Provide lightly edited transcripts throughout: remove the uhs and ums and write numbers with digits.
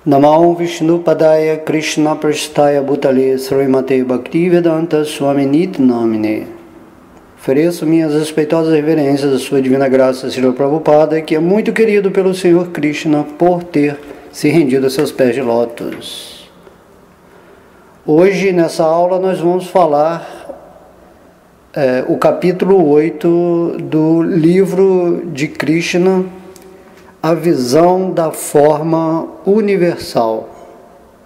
Namo Vishnu Padaya Krishna Prasthaya Bhutale Srimate Bhaktivedanta Swami Nit Namine. Ofereço minhas respeitosas reverências à sua divina graça, Srila Prabhupada, que é muito querido pelo Senhor Krishna por ter se rendido a seus pés de lótus. Hoje, nessa aula, nós vamos falar o capítulo 8 do livro de Krishna, A Visão da Forma Universal.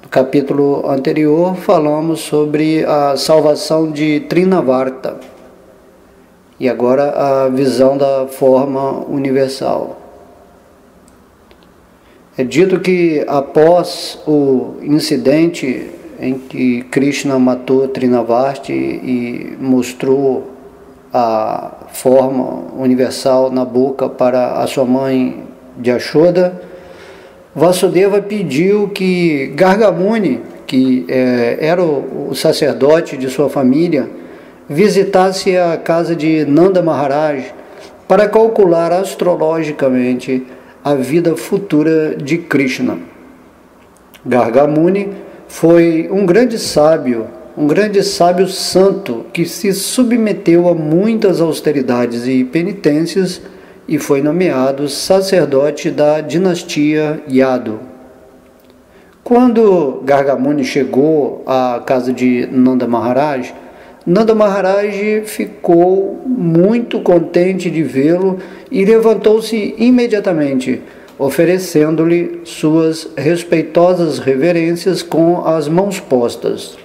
No capítulo anterior, falamos sobre a salvação de Trinavarta. E agora a visão da forma universal. É dito que após o incidente em que Krishna matou Trinavarta e mostrou a forma universal na boca para a sua mãe Yashoda, Vasudeva pediu que Garga Muni, que era o sacerdote de sua família, visitasse a casa de Nanda Maharaj para calcular astrologicamente a vida futura de Krishna. Garga Muni foi um grande sábio santo que se submeteu a muitas austeridades e penitências e foi nomeado sacerdote da dinastia Yadu. Quando Garga Muni chegou à casa de Nanda Maharaj ficou muito contente de vê-lo e levantou-se imediatamente, oferecendo-lhe suas respeitosas reverências com as mãos postas.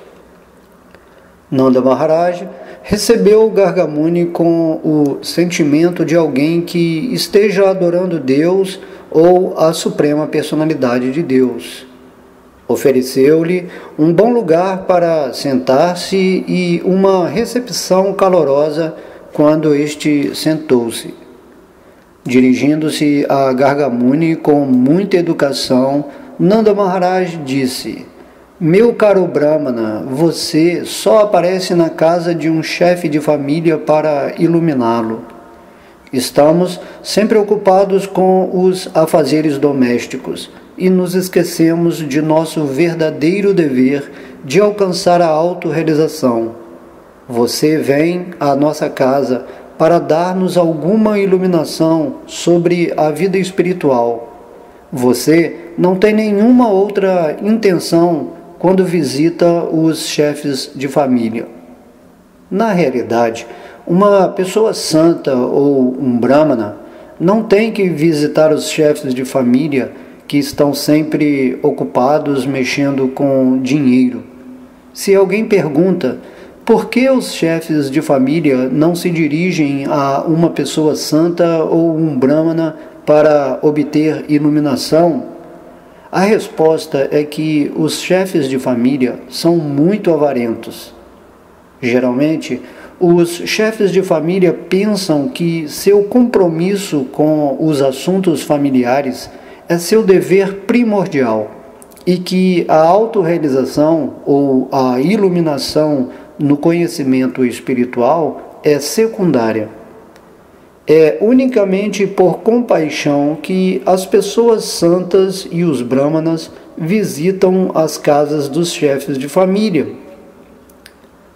Nanda Maharaj recebeu Garga Muni com o sentimento de alguém que esteja adorando Deus ou a suprema personalidade de Deus. Ofereceu-lhe um bom lugar para sentar-se e uma recepção calorosa quando este sentou-se. Dirigindo-se a Garga Muni com muita educação, Nanda Maharaj disse: "Meu caro Brahmana, você só aparece na casa de um chefe de família para iluminá-lo. Estamos sempre ocupados com os afazeres domésticos e nos esquecemos de nosso verdadeiro dever de alcançar a autorrealização. Você vem à nossa casa para dar-nos alguma iluminação sobre a vida espiritual. Você não tem nenhuma outra intenção quando visita os chefes de família." Na realidade, uma pessoa santa ou um brahmana não tem que visitar os chefes de família que estão sempre ocupados mexendo com dinheiro. Se alguém pergunta por que os chefes de família não se dirigem a uma pessoa santa ou um brahmana para obter iluminação, a resposta é que os chefes de família são muito avarentos. Geralmente, os chefes de família pensam que seu compromisso com os assuntos familiares é seu dever primordial e que a autorrealização ou a iluminação no conhecimento espiritual é secundária. É unicamente por compaixão que as pessoas santas e os brahmanas visitam as casas dos chefes de família.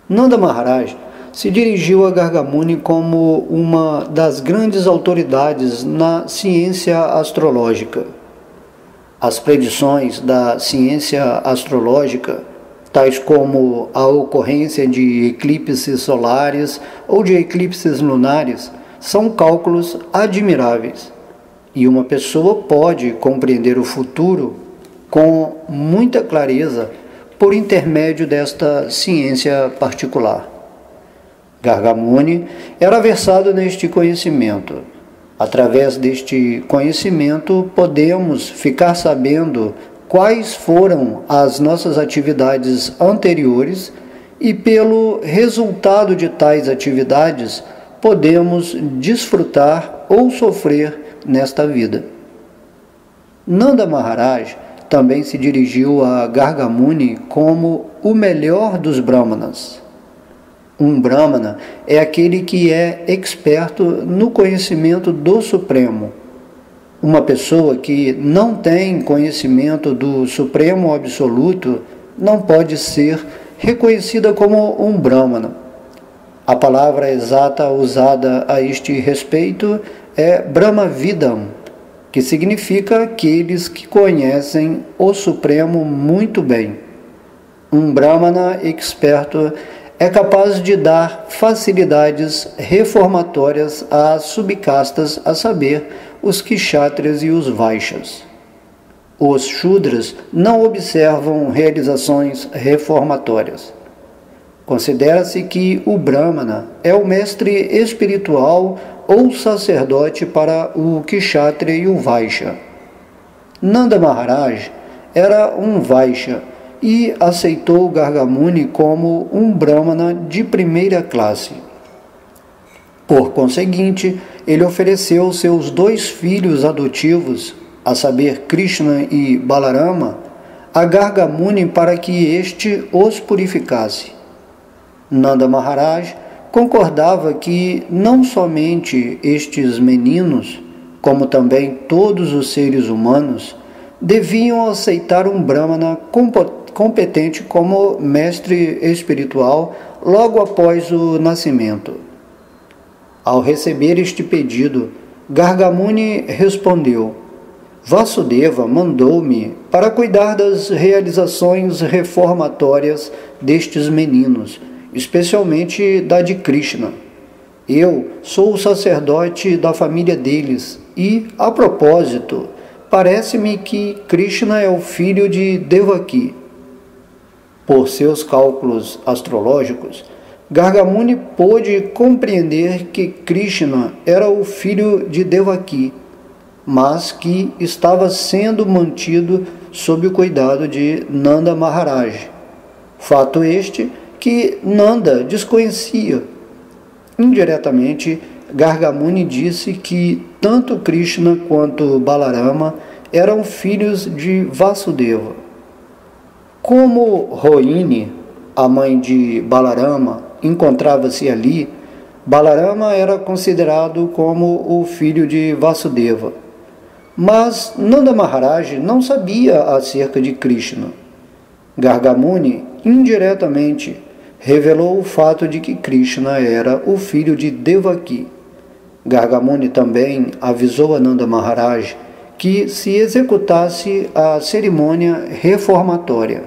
Nanda Maharaj se dirigiu a Garga Muni como uma das grandes autoridades na ciência astrológica. As predições da ciência astrológica, tais como a ocorrência de eclipses solares ou de eclipses lunares, são cálculos admiráveis, e uma pessoa pode compreender o futuro com muita clareza por intermédio desta ciência particular. Garga Muni era versado neste conhecimento. Através deste conhecimento, podemos ficar sabendo quais foram as nossas atividades anteriores e, pelo resultado de tais atividades, podemos desfrutar ou sofrer nesta vida. Nanda Maharaj também se dirigiu a Garga Muni como o melhor dos brahmanas. Um brahmana é aquele que é experto no conhecimento do Supremo. Uma pessoa que não tem conhecimento do Supremo Absoluto não pode ser reconhecida como um Brahmana. A palavra exata usada a este respeito é Brahmavidam, que significa aqueles que conhecem o Supremo muito bem. Um Brahmana experto é capaz de dar facilidades reformatórias às subcastas, a saber, os Kshatriyas e os Vaishyas. Os Shudras não observam realizações reformatórias. Considera-se que o Brahmana é o mestre espiritual ou sacerdote para o Kshatriya e o Vaishya. Nanda Maharaj era um Vaishya e aceitou Garga Muni como um Brahmana de primeira classe. Por conseguinte, ele ofereceu seus 2 filhos adotivos, a saber Krishna e Balarama, a Garga Muni para que este os purificasse. Nanda Maharaj concordava que não somente estes meninos, como também todos os seres humanos, deviam aceitar um Brahmana competente como mestre espiritual logo após o nascimento. Ao receber este pedido, Garga Muni respondeu: Vasudeva mandou-me para cuidar das realizações reformatórias destes meninos, especialmente da de Krishna. Eu sou o sacerdote da família deles e, a propósito, parece-me que Krishna é o filho de Devaki. Por seus cálculos astrológicos, Garga Muni pôde compreender que Krishna era o filho de Devaki, mas que estava sendo mantido sob o cuidado de Nanda Maharaj. Fato este que Nanda desconhecia. Indiretamente, Garga Muni disse que tanto Krishna quanto Balarama eram filhos de Vasudeva. Como Rohini, a mãe de Balarama, encontrava-se ali, Balarama era considerado como o filho de Vasudeva. Mas Nanda Maharaj não sabia acerca de Krishna. Garga Muni, indiretamente, revelou o fato de que Krishna era o filho de Devaki. Garga Muni também avisou a Nanda Maharaj que se executasse a cerimônia reformatória.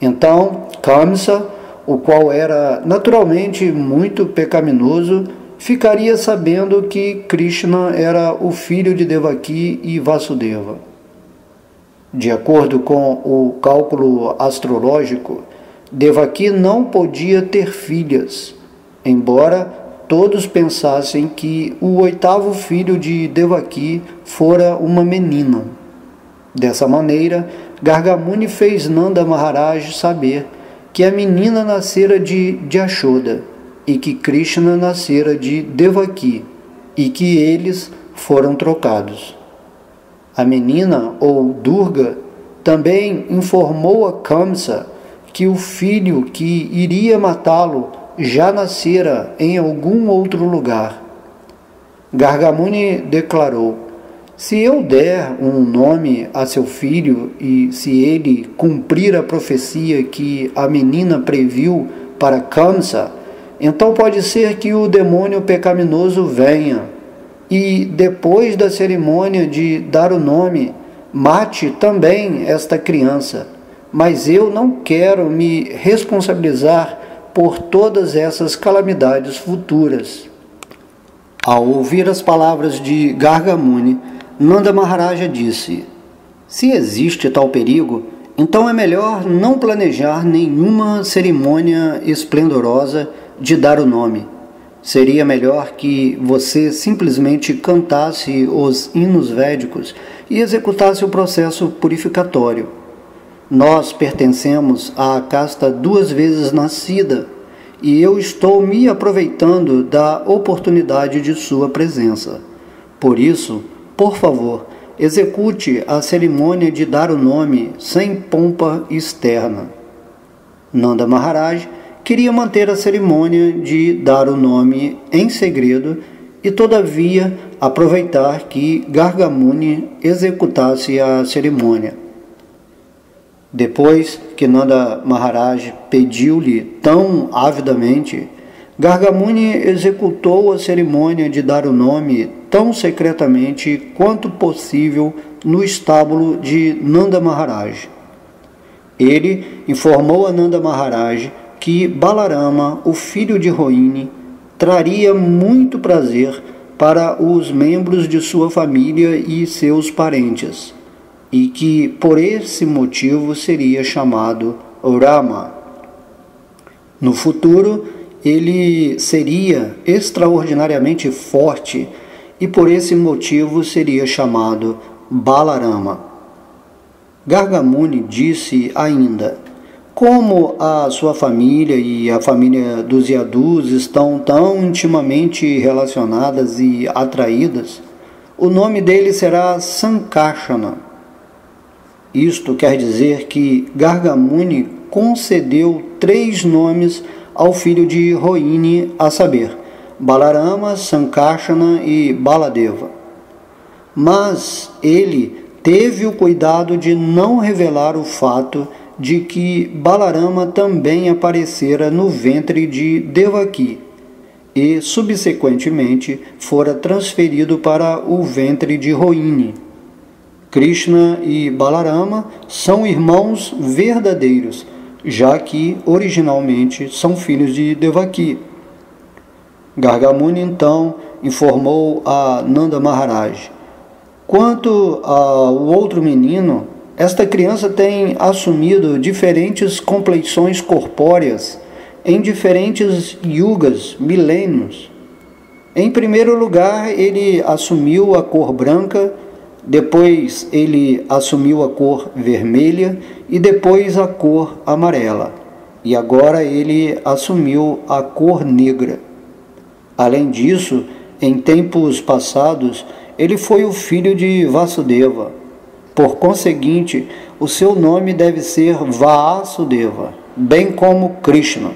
Então, Kamsa, o qual era naturalmente muito pecaminoso, ficaria sabendo que Krishna era o filho de Devaki e Vasudeva. De acordo com o cálculo astrológico, Devaki não podia ter filhas, embora todos pensassem que o 8º filho de Devaki fora uma menina. Dessa maneira, Garga Muni fez Nanda Maharaj saber que a menina nascera de Yashoda e que Krishna nascera de Devaki e que eles foram trocados. A menina, ou Durga, também informou a Kamsa que o filho que iria matá-lo já nascera em algum outro lugar. Garga Muni declarou: se eu der um nome a seu filho e se ele cumprir a profecia que a menina previu para Kamsa, então pode ser que o demônio pecaminoso venha e, depois da cerimônia de dar o nome, mate também esta criança. Mas eu não quero me responsabilizar por todas essas calamidades futuras. Ao ouvir as palavras de Garga Muni, Nanda Maharaja disse: se existe tal perigo, então é melhor não planejar nenhuma cerimônia esplendorosa de dar o nome. Seria melhor que você simplesmente cantasse os hinos védicos e executasse o processo purificatório. Nós pertencemos à casta 2 vezes nascida, e eu estou me aproveitando da oportunidade de sua presença. Por isso, por favor, execute a cerimônia de dar o nome sem pompa externa. Nanda Maharaj queria manter a cerimônia de dar o nome em segredo e, todavia, aproveitar que Garga Muni executasse a cerimônia. Depois que Nanda Maharaj pediu-lhe tão avidamente, Garga Muni executou a cerimônia de dar o nome tão secretamente quanto possível no estábulo de Nanda Maharaj. Ele informou a Nanda Maharaj que Balarama, o filho de Rohini, traria muito prazer para os membros de sua família e seus parentes, e que por esse motivo seria chamado Rama. No futuro, ele seria extraordinariamente forte e por esse motivo seria chamado Balarama. Garga Muni disse ainda: como a sua família e a família dos Yadus estão tão intimamente relacionadas e atraídas, o nome dele será Sankarsana. Isto quer dizer que Garga Muni concedeu 3 nomes ao filho de Rohini, a saber, Balarama, Sankarsana e Baladeva. Mas ele teve o cuidado de não revelar o fato de que Balarama também aparecera no ventre de Devaki e, subsequentemente, fora transferido para o ventre de Rohini. Krishna e Balarama são irmãos verdadeiros, já que originalmente são filhos de Devaki. Garga Muni então informou a Nanda Maharaj: quanto ao outro menino, esta criança tem assumido diferentes compleições corpóreas em diferentes yugas, milênios. Em primeiro lugar, ele assumiu a cor branca, depois ele assumiu a cor vermelha e depois a cor amarela. E agora ele assumiu a cor negra. Além disso, em tempos passados, ele foi o filho de Vasudeva. Por conseguinte, o seu nome deve ser Vasudeva, bem como Krishna.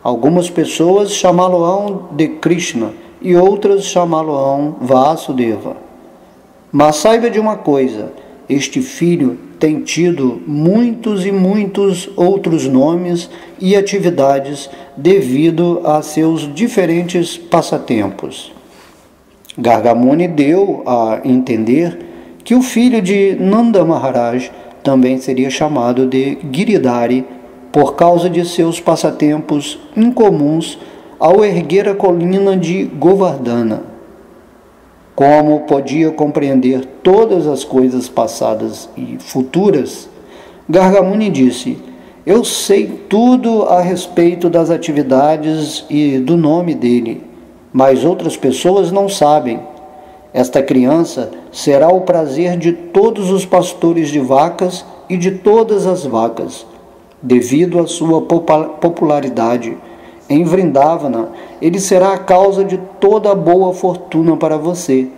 Algumas pessoas chamá-lo-ão de Krishna e outras chamá-lo-ão Vasudeva. Mas saiba de uma coisa: este filho tem tido muitos e muitos outros nomes e atividades devido a seus diferentes passatempos. Garga Muni deu a entender que o filho de Nanda Maharaj também seria chamado de Giridhari por causa de seus passatempos incomuns ao erguer a colina de Govardhana. Como podia compreender todas as coisas passadas e futuras, Garga Muni disse: eu sei tudo a respeito das atividades e do nome dele, mas outras pessoas não sabem. Esta criança será o prazer de todos os pastores de vacas e de todas as vacas. Devido à sua popularidade em Vrindavana, ele será a causa de toda a boa fortuna para você.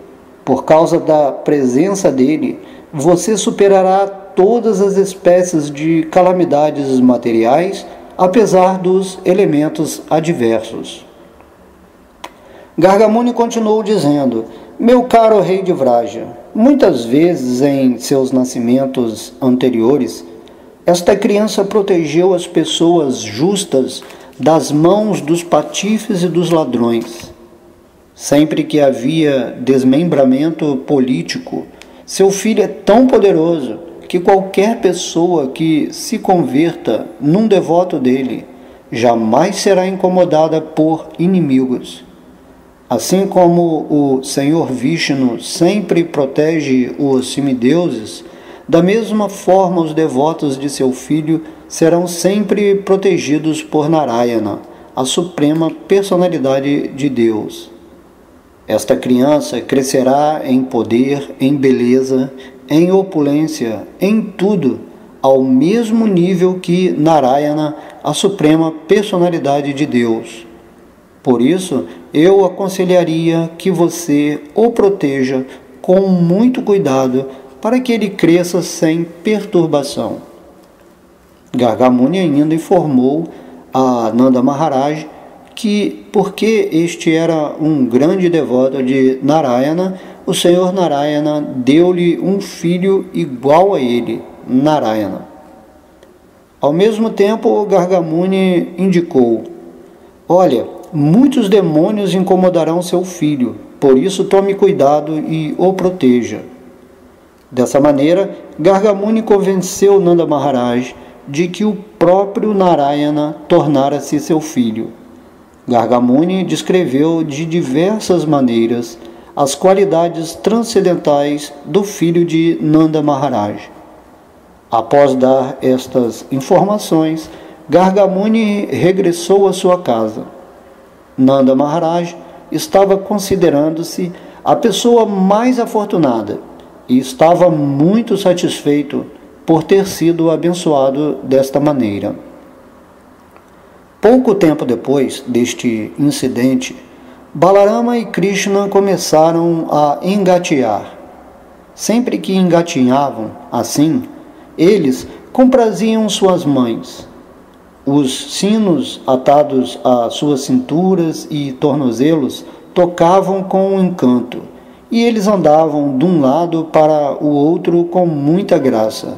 Por causa da presença dele, você superará todas as espécies de calamidades materiais, apesar dos elementos adversos. Garga Muni continuou dizendo: meu caro rei de Vraja, muitas vezes em seus nascimentos anteriores, esta criança protegeu as pessoas justas das mãos dos patifes e dos ladrões. Sempre que havia desmembramento político, seu filho é tão poderoso que qualquer pessoa que se converta num devoto dele jamais será incomodada por inimigos. Assim como o Senhor Vishnu sempre protege os semideuses, da mesma forma os devotos de seu filho serão sempre protegidos por Narayana, a suprema personalidade de Deus. Esta criança crescerá em poder, em beleza, em opulência, em tudo, ao mesmo nível que Narayana, a suprema personalidade de Deus. Por isso, eu aconselharia que você o proteja com muito cuidado para que ele cresça sem perturbação. Garga Muni ainda informou a Nanda Maharaj que, porque este era um grande devoto de Narayana, o Senhor Narayana deu-lhe um filho igual a ele, Narayana. Ao mesmo tempo, Gargamuni indicou: olha, muitos demônios incomodarão seu filho, por isso tome cuidado e o proteja. Dessa maneira, Gargamuni convenceu Nanda Maharaj de que o próprio Narayana tornara-se seu filho. Gargamuni descreveu de diversas maneiras as qualidades transcendentais do filho de Nanda Maharaj. Após dar estas informações, Gargamuni regressou à sua casa. Nanda Maharaj estava considerando-se a pessoa mais afortunada e estava muito satisfeito por ter sido abençoado desta maneira. Pouco tempo depois deste incidente, Balarama e Krishna começaram a engatear. Sempre que engatinhavam assim, eles compraziam suas mães. Os sinos atados às suas cinturas e tornozelos tocavam com encanto, e eles andavam de um lado para o outro com muita graça.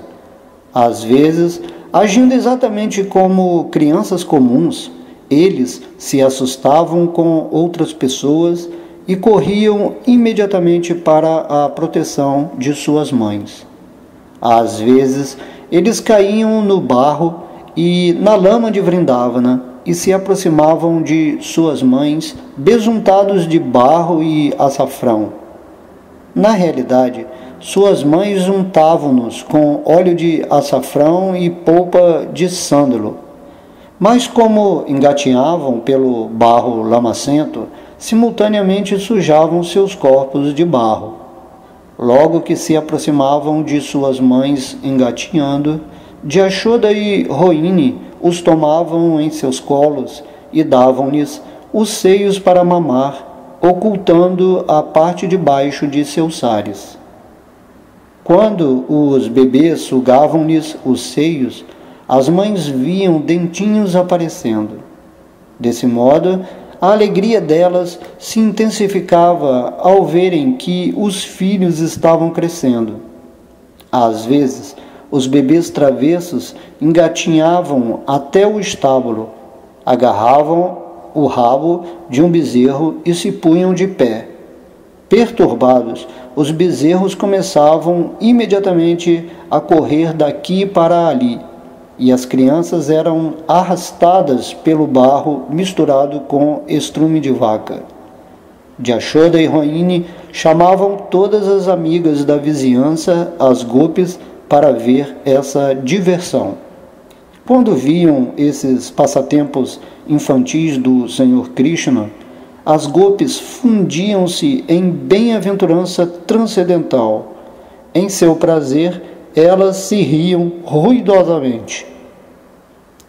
Às vezes, agindo exatamente como crianças comuns, eles se assustavam com outras pessoas e corriam imediatamente para a proteção de suas mães. Às vezes, eles caíam no barro e na lama de Vrindavana e se aproximavam de suas mães besuntados de barro e açafrão. Na realidade, suas mães untavam-nos com óleo de açafrão e polpa de sândalo. Mas como engatinhavam pelo barro lamacento, simultaneamente sujavam seus corpos de barro. Logo que se aproximavam de suas mães engatinhando, Yashoda e Rohini os tomavam em seus colos e davam-lhes os seios para mamar, ocultando a parte de baixo de seus sares. Quando os bebês sugavam-lhes os seios, as mães viam dentinhos aparecendo. Desse modo, a alegria delas se intensificava ao verem que os filhos estavam crescendo. Às vezes, os bebês travessos engatinhavam até o estábulo, agarravam o rabo de um bezerro e se punham de pé. Perturbados, os bezerros começavam imediatamente a correr daqui para ali, e as crianças eram arrastadas pelo barro misturado com estrume de vaca. Yashoda e Rohini chamavam todas as amigas da vizinhança, as gopis, para ver essa diversão. Quando viam esses passatempos infantis do Senhor Krishna, as gopis fundiam-se em bem-aventurança transcendental. Em seu prazer, elas se riam ruidosamente.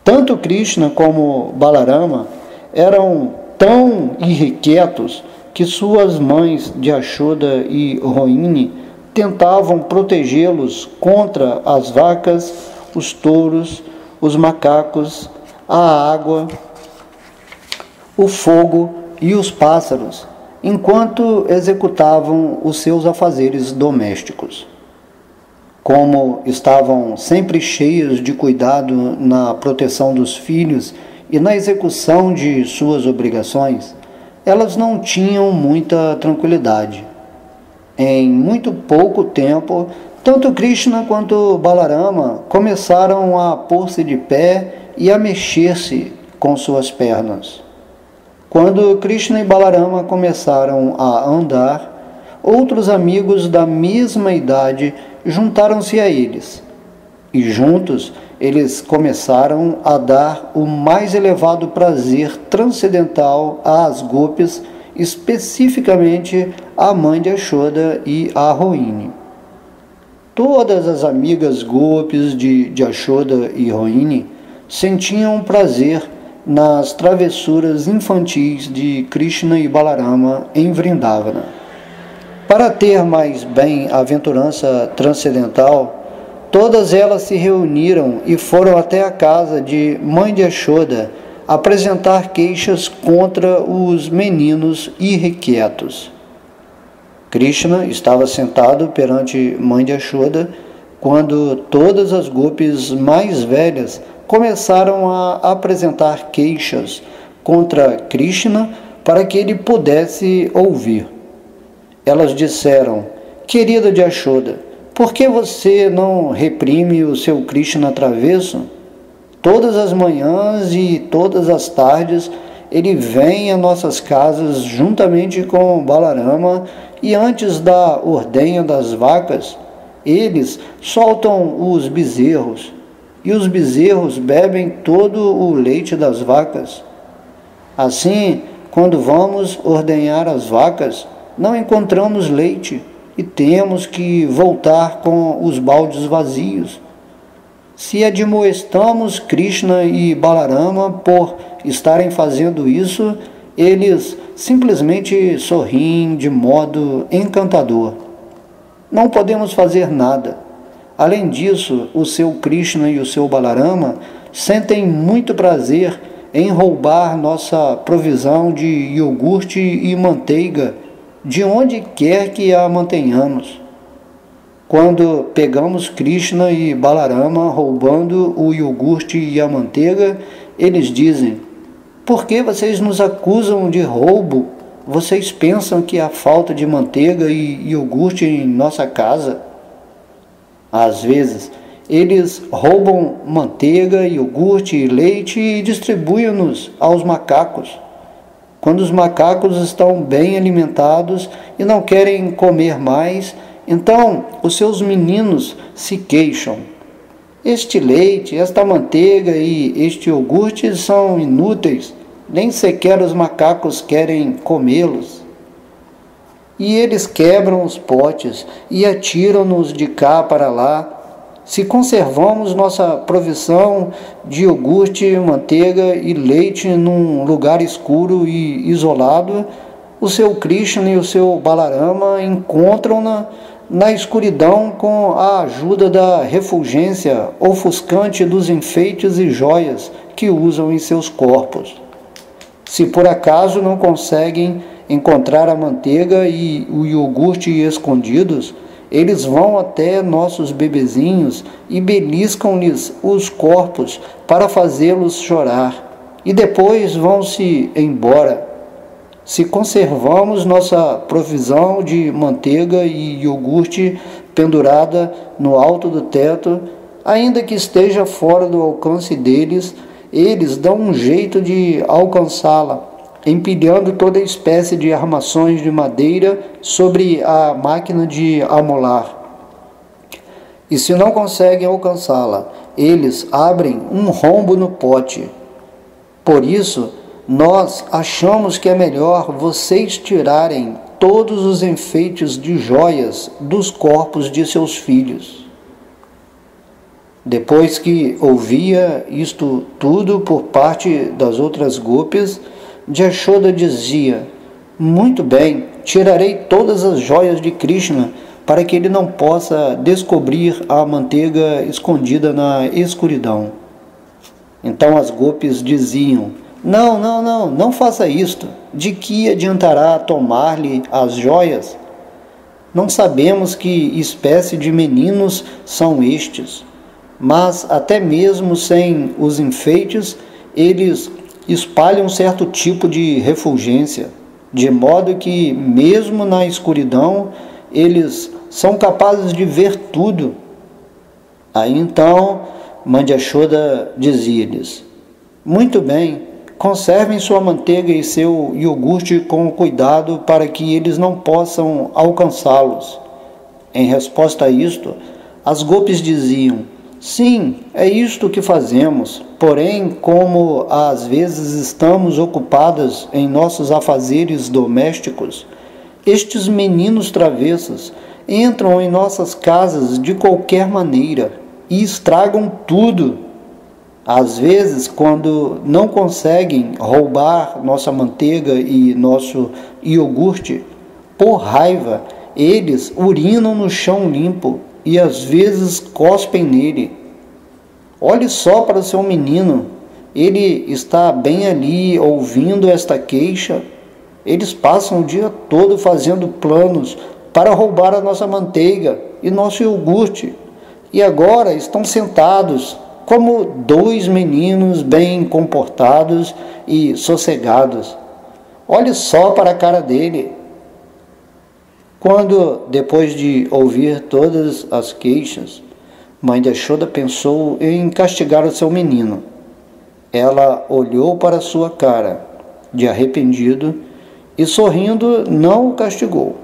Tanto Krishna como Balarama eram tão irrequietos que suas mães Yashoda e Rohini tentavam protegê-los contra as vacas, os touros, os macacos, a água, o fogo e os pássaros, enquanto executavam os seus afazeres domésticos. Como estavam sempre cheios de cuidado na proteção dos filhos e na execução de suas obrigações, elas não tinham muita tranquilidade. Em muito pouco tempo, tanto Krishna quanto Balarama começaram a pôr-se de pé e a mexer-se com suas pernas. Quando Krishna e Balarama começaram a andar, outros amigos da mesma idade juntaram-se a eles, e juntos eles começaram a dar o mais elevado prazer transcendental às gopis, especificamente à mãe de Yashoda e a Rohini. Todas as amigas gopis de Yashoda e Rohini sentiam prazer nas travessuras infantis de Krishna e Balarama em Vrindavana. Para ter mais bem-aventurança transcendental, todas elas se reuniram e foram até a casa de mãe de Yashoda, apresentar queixas contra os meninos irrequietos. Krishna estava sentado perante Mãe de Yashoda quando todas as gopis mais velhas começaram a apresentar queixas contra Krishna para que ele pudesse ouvir. Elas disseram: querida de Yashoda, por que você não reprime o seu Krishna travesso? Todas as manhãs e todas as tardes ele vem a nossas casas juntamente com Balarama e antes da ordenha das vacas, eles soltam os bezerros e os bezerros bebem todo o leite das vacas. Assim, quando vamos ordenhar as vacas, não encontramos leite e temos que voltar com os baldes vazios. Se admoestamos Krishna e Balarama por estarem fazendo isso, eles simplesmente sorriem de modo encantador. Não podemos fazer nada. Além disso, o seu Krishna e o seu Balarama sentem muito prazer em roubar nossa provisão de iogurte e manteiga de onde quer que a mantenhamos. Quando pegamos Krishna e Balarama roubando o iogurte e a manteiga, eles dizem: por que vocês nos acusam de roubo? Vocês pensam que há falta de manteiga e iogurte em nossa casa? Às vezes, eles roubam manteiga, iogurte e leite e distribuem-nos aos macacos. Quando os macacos estão bem alimentados e não querem comer mais, então os seus meninos se queixam. Este leite, esta manteiga e este iogurte são inúteis, nem sequer os macacos querem comê-los. E eles quebram os potes e atiram-nos de cá para lá. Se conservamos nossa provisão de iogurte, manteiga e leite num lugar escuro e isolado, o seu Krishna e o seu Balarama encontram-na na escuridão com a ajuda da refulgência ofuscante dos enfeites e joias que usam em seus corpos. Se por acaso não conseguem encontrar a manteiga e o iogurte escondidos, eles vão até nossos bebezinhos e beliscam-lhes os corpos para fazê-los chorar, e depois vão-se embora. Se conservamos nossa provisão de manteiga e iogurte pendurada no alto do teto, ainda que esteja fora do alcance deles, eles dão um jeito de alcançá-la, empilhando toda espécie de armações de madeira sobre a máquina de amolar. E se não conseguem alcançá-la, eles abrem um rombo no pote. Por isso, nós achamos que é melhor vocês tirarem todos os enfeites de joias dos corpos de seus filhos. Depois que ouvia isto tudo por parte das outras gopis, Yashoda dizia: muito bem, tirarei todas as joias de Krishna para que ele não possa descobrir a manteiga escondida na escuridão. Então as gopis diziam: não faça isto. De que adiantará tomar-lhe as joias? Não sabemos que espécie de meninos são estes, mas até mesmo sem os enfeites, eles espalham certo tipo de refulgência, de modo que, mesmo na escuridão, eles são capazes de ver tudo. Aí então, Mãe de Yashoda dizia-lhes: muito bem, conservem sua manteiga e seu iogurte com cuidado para que eles não possam alcançá-los. Em resposta a isto, as gopis diziam: sim, é isto que fazemos, porém, como às vezes estamos ocupadas em nossos afazeres domésticos, estes meninos travessos entram em nossas casas de qualquer maneira e estragam tudo. Às vezes, quando não conseguem roubar nossa manteiga e nosso iogurte, por raiva, eles urinam no chão limpo e às vezes cospem nele. Olhe só para o seu menino. Ele está bem ali ouvindo esta queixa. Eles passam o dia todo fazendo planos para roubar a nossa manteiga e nosso iogurte. E agora estão sentados como dois meninos bem comportados e sossegados. Olhe só para a cara dele. Quando, depois de ouvir todas as queixas, mãe de Yashoda pensou em castigar o seu menino. Ela olhou para sua cara de arrependido e, sorrindo, não o castigou.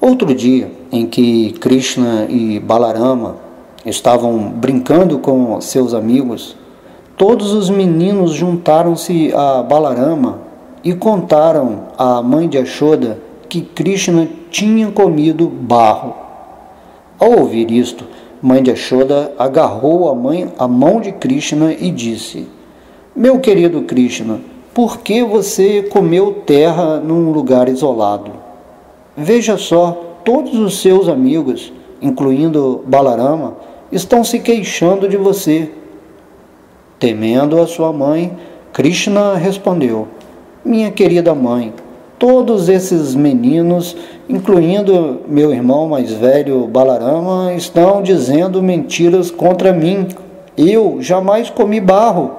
Outro dia, em que Krishna e Balarama estavam brincando com seus amigos, todos os meninos juntaram-se a Balarama e contaram à mãe de Yashoda que Krishna tinha comido barro. Ao ouvir isto, mãe de Yashoda agarrou a mão de Krishna e disse: Meu querido Krishna, por que você comeu terra num lugar isolado? Veja só, todos os seus amigos, incluindo Balarama, estão se queixando de você. Temendo a sua mãe, Krishna respondeu: Minha querida mãe, todos esses meninos, incluindo meu irmão mais velho Balarama, estão dizendo mentiras contra mim. Eu jamais comi barro.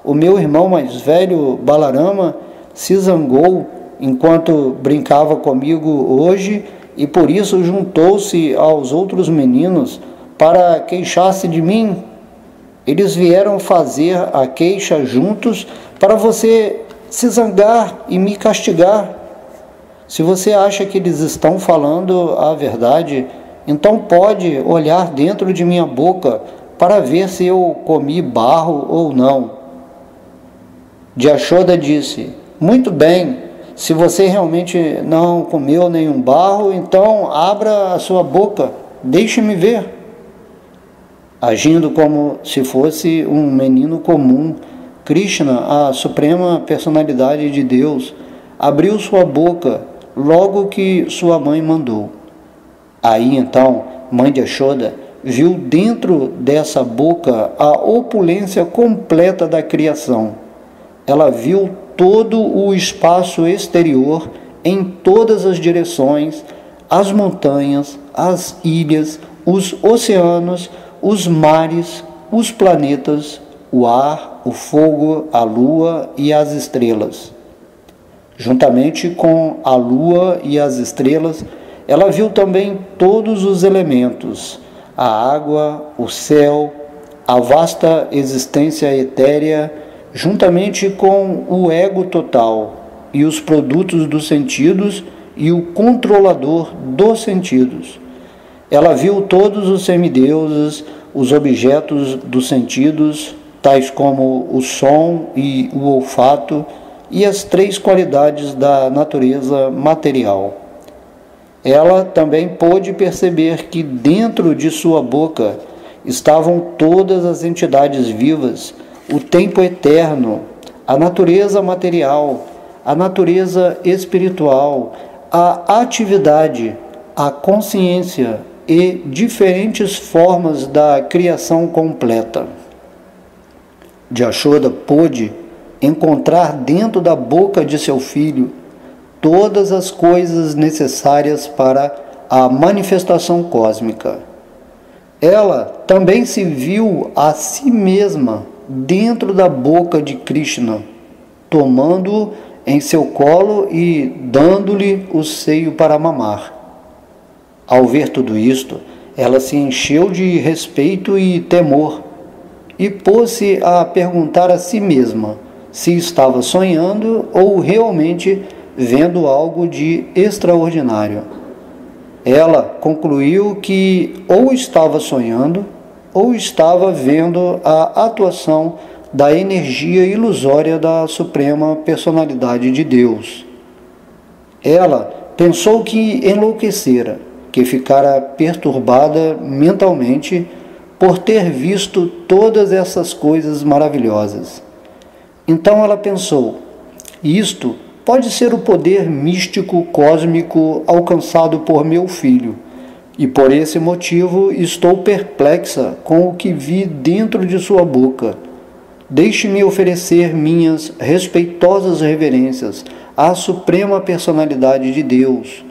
O meu irmão mais velho Balarama se zangou enquanto brincava comigo hoje e por isso juntou-se aos outros meninos para queixar-se de mim. Eles vieram fazer a queixa juntos para você se zangar e me castigar. Se você acha que eles estão falando a verdade, então pode olhar dentro de minha boca para ver se eu comi barro ou não. Yashoda disse: Muito bem, se você realmente não comeu nenhum barro, então abra a sua boca, deixe-me ver. Agindo como se fosse um menino comum, Krishna, a suprema personalidade de Deus, abriu sua boca logo que sua mãe mandou. Aí então, mãe de Yashoda viu dentro dessa boca a opulência completa da criação. Ela viu todo o espaço exterior em todas as direções, as montanhas, as ilhas, os oceanos, os mares, os planetas, o ar, o fogo, a lua e as estrelas. Juntamente com a lua e as estrelas, ela viu também todos os elementos, a água, o céu, a vasta existência etérea, juntamente com o ego total e os produtos dos sentidos e o controlador dos sentidos. Ela viu todos os semideuses, os objetos dos sentidos, tais como o som e o olfato, e as três qualidades da natureza material. Ela também pôde perceber que dentro de sua boca estavam todas as entidades vivas, o tempo eterno, a natureza material, a natureza espiritual, a atividade, a consciência e diferentes formas da criação completa. Yashoda pôde encontrar dentro da boca de seu filho todas as coisas necessárias para a manifestação cósmica. Ela também se viu a si mesma dentro da boca de Krishna, tomando-o em seu colo e dando-lhe o seio para mamar. Ao ver tudo isto, ela se encheu de respeito e temor e pôs-se a perguntar a si mesma se estava sonhando ou realmente vendo algo de extraordinário. Ela concluiu que ou estava sonhando ou estava vendo a atuação da energia ilusória da Suprema Personalidade de Deus. Ela pensou que enlouquecera, que ficara perturbada mentalmente por ter visto todas essas coisas maravilhosas. Então ela pensou: isto pode ser o poder místico cósmico alcançado por meu filho, e por esse motivo estou perplexa com o que vi dentro de sua boca. deixe-me oferecer minhas respeitosas reverências à suprema personalidade de Deus,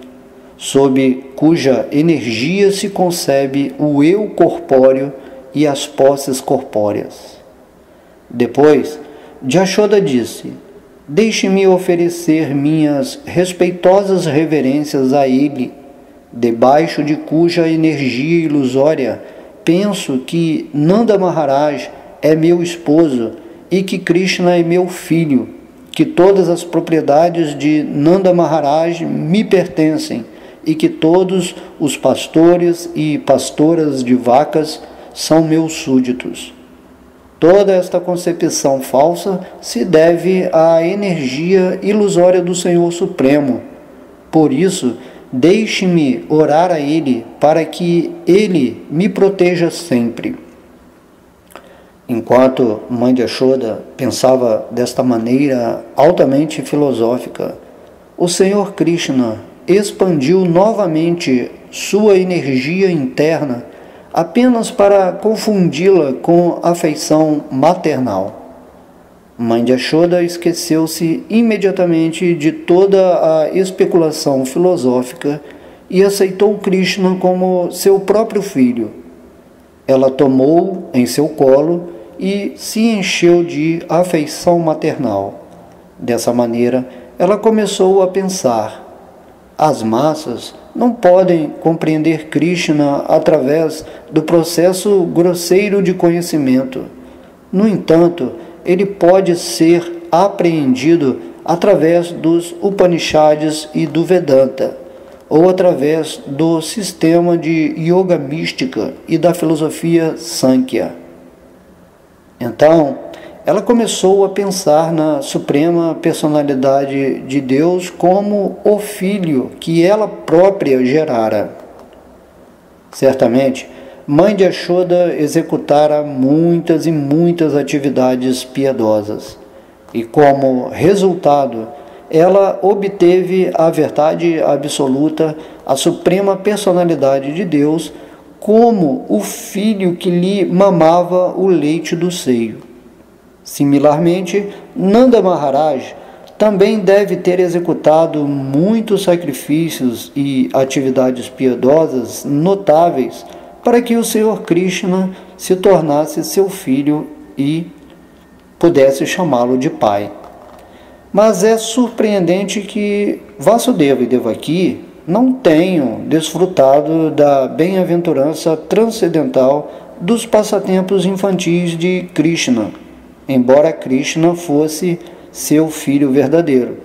sob cuja energia se concebe o eu corpóreo e as posses corpóreas. Depois, Jashoda disse: deixe-me oferecer minhas respeitosas reverências a ele, debaixo de cuja energia ilusória penso que Nanda Maharaj é meu esposo e que Krishna é meu filho, que todas as propriedades de Nanda Maharaj me pertencem e que todos os pastores e pastoras de vacas são meus súditos. Toda esta concepção falsa se deve à energia ilusória do Senhor Supremo. Por isso, deixe-me orar a Ele para que Ele me proteja sempre. Enquanto Mãe de Yashoda pensava desta maneira altamente filosófica, o Senhor Krishna expandiu novamente sua energia interna apenas para confundi-la com afeição maternal. Mãe de Yashoda esqueceu-se imediatamente de toda a especulação filosófica e aceitou Krishna como seu próprio filho. Ela tomou em seu colo e se encheu de afeição maternal. Dessa maneira, ela começou a pensar: as massas não podem compreender Krishna através do processo grosseiro de conhecimento. No entanto, ele pode ser apreendido através dos Upanishads e do Vedanta, ou através do sistema de yoga mística e da filosofia Sankhya. Então, ela começou a pensar na suprema personalidade de Deus como o filho que ela própria gerara. Certamente, Mãe de Yashoda executara muitas e muitas atividades piedosas, e como resultado, ela obteve a verdade absoluta, a suprema personalidade de Deus, como o filho que lhe mamava o leite do seio. Similarmente, Nanda Maharaj também deve ter executado muitos sacrifícios e atividades piedosas notáveis para que o Senhor Krishna se tornasse seu filho e pudesse chamá-lo de pai. Mas é surpreendente que Vasudeva e Devaki não tenham desfrutado da bem-aventurança transcendental dos passatempos infantis de Krishna, embora Krishna fosse seu filho verdadeiro.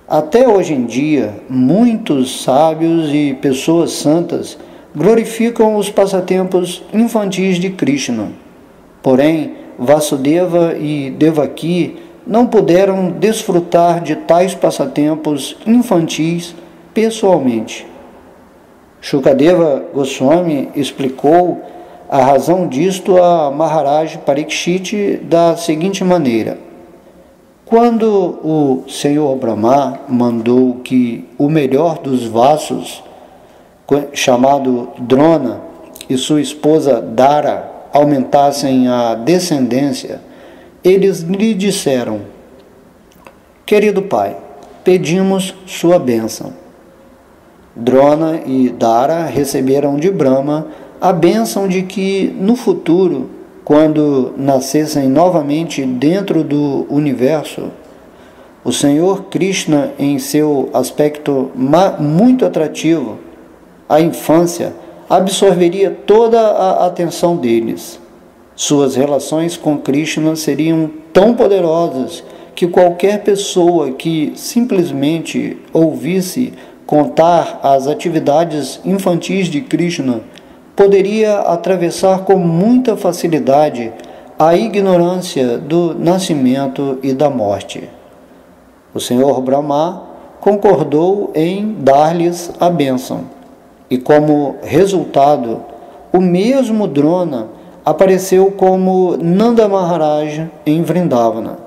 Até hoje em dia, muitos sábios e pessoas santas glorificam os passatempos infantis de Krishna. Porém, Vasudeva e Devaki não puderam desfrutar de tais passatempos infantis pessoalmente. Shukadeva Goswami explicou a razão disto a Maharaj Parikshit da seguinte maneira: quando o Senhor Brahma mandou que o melhor dos vasos, chamado Drona, e sua esposa Dara aumentassem a descendência, eles lhe disseram: querido pai, pedimos sua bênção. Drona e Dara receberam de Brahma a bênção de que, no futuro, quando nascessem novamente dentro do universo, o Senhor Krishna, em seu aspecto muito atrativo, a infância, absorveria toda a atenção deles. Suas relações com Krishna seriam tão poderosas que qualquer pessoa que simplesmente ouvisse contar as atividades infantis de Krishna poderia atravessar com muita facilidade a ignorância do nascimento e da morte. O Senhor Brahma concordou em dar-lhes a bênção, e como resultado, o mesmo Drona apareceu como Nanda Maharaj em Vrindavana,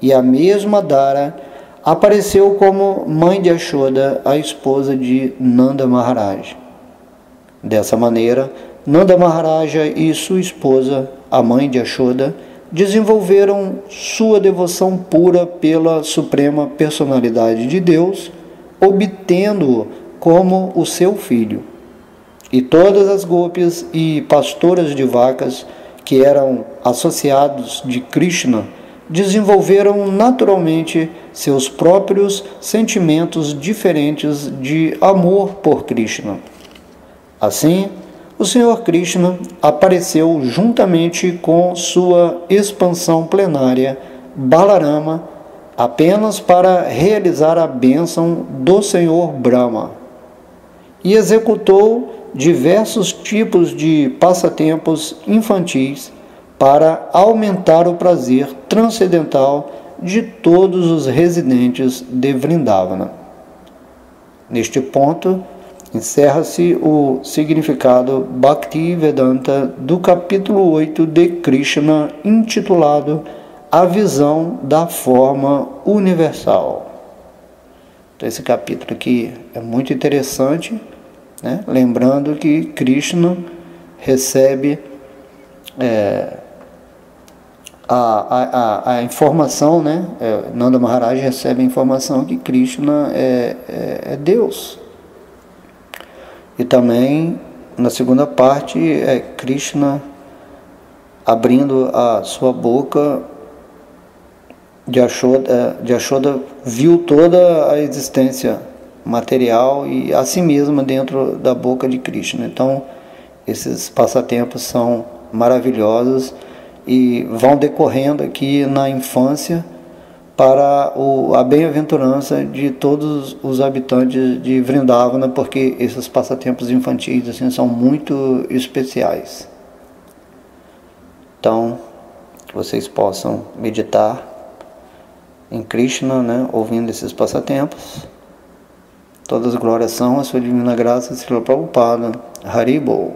e a mesma Dara apareceu como mãe de Yashoda, a esposa de Nanda Maharaj. Dessa maneira, Nanda Maharaja e sua esposa, a mãe de Yashoda, desenvolveram sua devoção pura pela suprema personalidade de Deus, obtendo-o como o seu filho. E todas as gopis e pastoras de vacas que eram associados de Krishna desenvolveram naturalmente seus próprios sentimentos diferentes de amor por Krishna. Assim, o Senhor Krishna apareceu juntamente com sua expansão plenária, Balarama, apenas para realizar a bênção do Senhor Brahma, e executou diversos tipos de passatempos infantis para aumentar o prazer transcendental de todos os residentes de Vrindavana. Neste ponto, encerra-se o significado Bhaktivedanta do capítulo 8 de Krishna, intitulado A Visão da Forma Universal. Então, esse capítulo aqui é muito interessante, né? Lembrando que Krishna recebe a informação, né? Nanda Maharaj recebe a informação que Krishna é Deus. E também, na segunda parte, Krishna abrindo a sua boca, Yashoda viu toda a existência material e a si mesma dentro da boca de Krishna. Então, esses passatempos são maravilhosos e vão decorrendo aqui na infância para a bem-aventurança de todos os habitantes de Vrindavana, porque esses passatempos infantis assim, são muito especiais. Então, que vocês possam meditar em Krishna, né, ouvindo esses passatempos. Todas as glórias são a sua divina graça, Srila Prabhupada. Haribol.